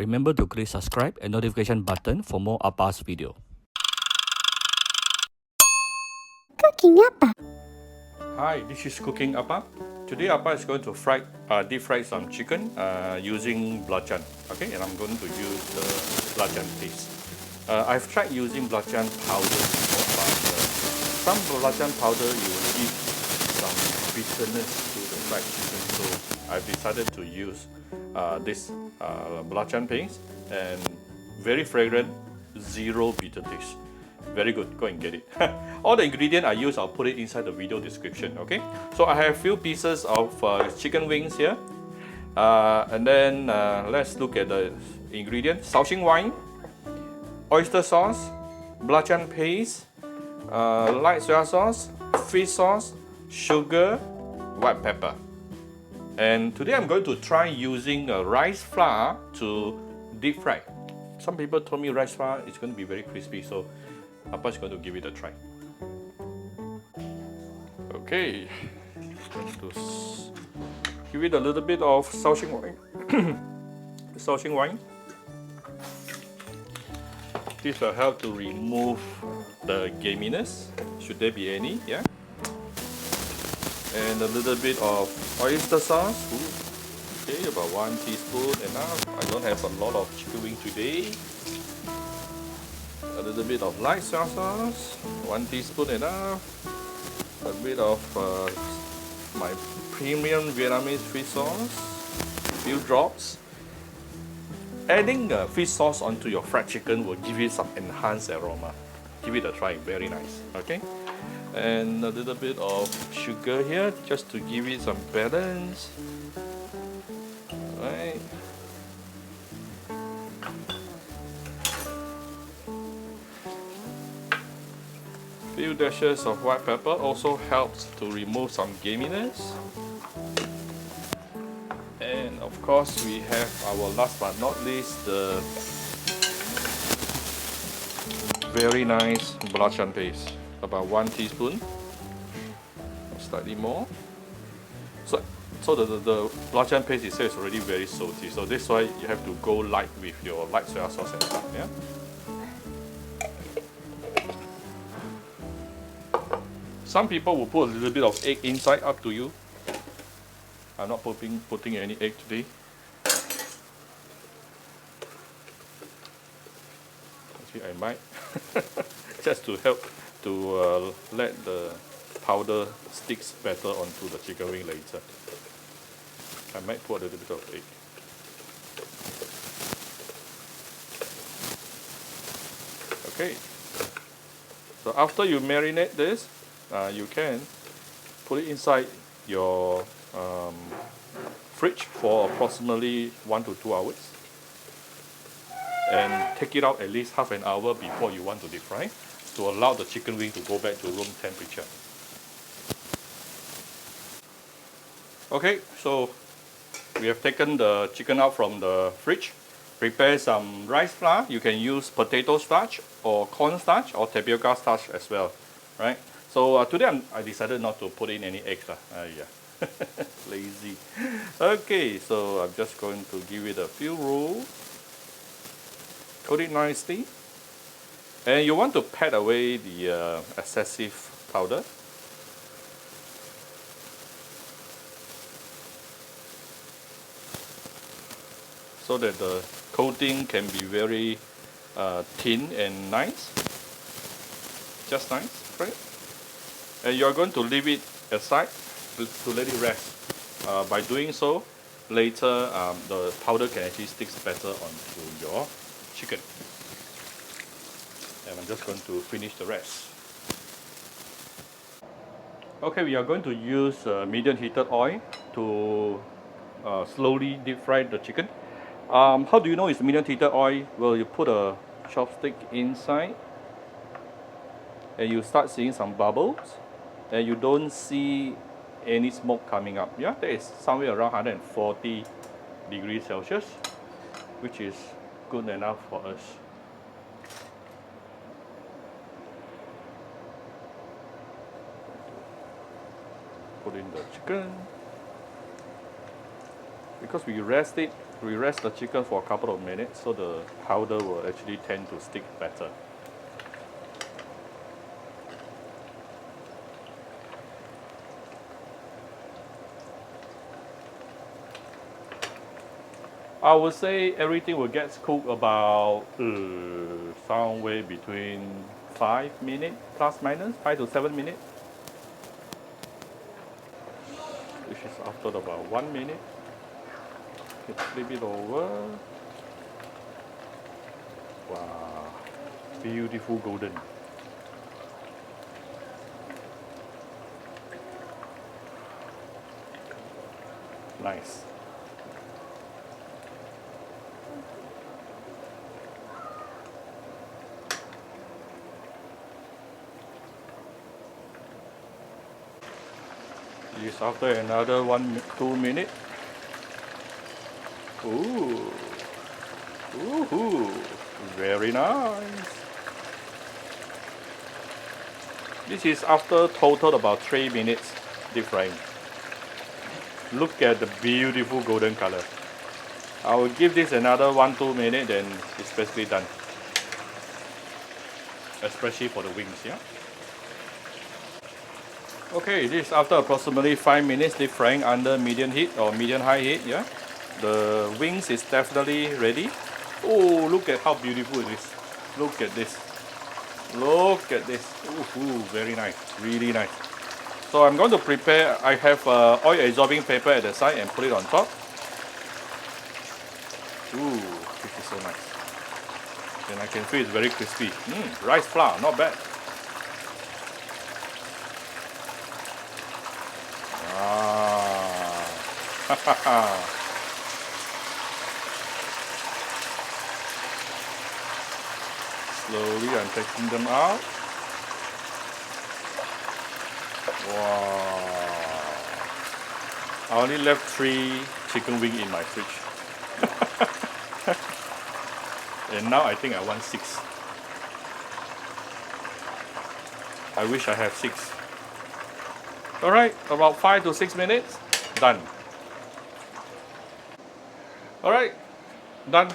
Remember to click subscribe and notification button for more Appa's video. Cooking Appa. Hi, this is Cooking Appa. Today Appa is going to deep fry some chicken using belacan. Okay, and I'm going to use the belacan paste. I've tried using belacan powder before, but some belacan powder you will give some bitterness to the fried chicken. So I've decided to use this belacan paste, and very fragrant, zero bitter taste. Very good, go and get it. All the ingredients I use, I'll put it inside the video description, okay? So I have a few pieces of chicken wings here. And then let's look at the ingredients. Shao Hsing wine, oyster sauce, belacan paste, light soy sauce, fish sauce, sugar, white pepper. And today I'm going to try using rice flour to deep fry. Some people told me rice flour is going to be very crispy, so Appa is going to give it a try. Okay, going to give it a little bit of Shao Hsing wine. Shao Hsing wine. This will help to remove the gaminess, should there be any, yeah. And a little bit of oyster sauce. Ooh. Okay, about 1 teaspoon enough. I don't have a lot of chicken wing today. A little bit of light soy sauce, 1 teaspoon enough. A bit of my premium Vietnamese fish sauce, a few drops. Adding fish sauce onto your fried chicken will give it some enhanced aroma. Give it a try, very nice. Okay, and a little bit of sugar here just to give it some balance. Alright. Few dashes of white pepper also helps to remove some gaminess. And of course we have our last but not least, the very nice belacan paste, about 1 teaspoon, slightly more. So the belacan paste itself is already very salty, so that's why you have to go light with your light soy sauce and stuff. Yeah. Some people will put a little bit of egg inside, up to you. I'm not putting any egg today. Actually, I might. Just to help to let the powder sticks better onto the chicken wing later. I might put a little bit of egg. Okay. So after you marinate this, you can put it inside your fridge for approximately 1 to 2 hours, and take it out at least half an hour before you want to deep fry, to allow the chicken wing to go back to room temperature. Okay, so we have taken the chicken out from the fridge. Prepare some rice flour. You can use potato starch or cornstarch or tapioca starch as well, right? So today I decided not to put in any eggs. Yeah. Lazy. Okay, so I'm just going to give it a few rolls. Coat it nicely. And you want to pat away the excessive powder. So that the coating can be very thin and nice. Just nice, right? And you're going to leave it aside to let it rest. By doing so, later the powder can actually stick better onto your chicken. And I'm just going to finish the rest. Okay, we are going to use medium heated oil to slowly deep fry the chicken. How do you know it's medium heated oil? Well, you put a chopstick inside and you start seeing some bubbles, and you don't see any smoke coming up. Yeah, that is somewhere around 140 degrees Celsius, which is good enough for us. Put in the chicken. Because we rest it we rest the chicken for a couple of minutes so the powder will actually tend to stick better. I would say everything will get cooked about somewhere between 5 minutes plus minus 5 to 7 minutes. Which is after about 1 minute. Flip it over. Wow, beautiful golden. Nice. Just after another 2 minutes. Ooh, ooh, very nice. This is after total about 3 minutes deep frying. Look at the beautiful golden color. I will give this another 1-2 minutes, then it's basically done. Especially for the wings, yeah. Okay, this is after approximately 5 minutes deep frying under medium heat or medium high heat, yeah. The wings is definitely ready. Oh, look at how beautiful it is. Look at this. Look at this. Ooh, very nice. Really nice. So I'm going to prepare, I have oil absorbing paper at the side and put it on top. Ooh, this is so nice. And I can feel it's very crispy. Rice flour, not bad. Slowly I'm taking them out. Wow. I only left 3 chicken wings in my fridge. And now I think I want 6. I wish I have 6. Alright, about 5 to 6 minutes, done. Alright, done.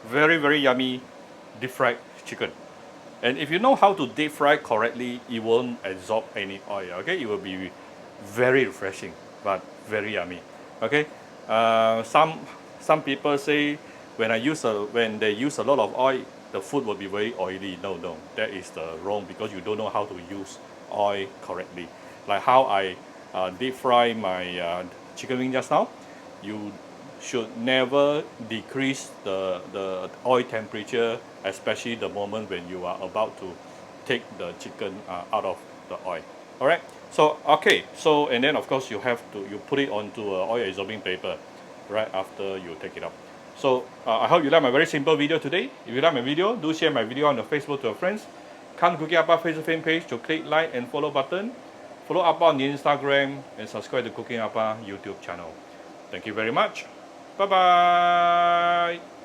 Very, very yummy deep fried chicken. And if you know how to deep fry correctly, it won't absorb any oil, okay? It will be very refreshing, but very yummy, okay? Some people say when they use a lot of oil, the food will be very oily. No, that is wrong because you don't know how to use oil correctly. Like how I deep fry my chicken wing just now, you should never decrease the oil temperature, especially the moment when you are about to take the chicken out of the oil. Alright, so okay, so and then of course you put it onto oil absorbing paper right after you take it out. So I hope you like my very simple video today. If you like my video, do share my video on the Facebook to your friends. Come Cooking Appa Facebook fan page to click like and follow button. Follow Appa on the Instagram and subscribe to Cooking Appa YouTube channel. Thank you very much. Bye bye.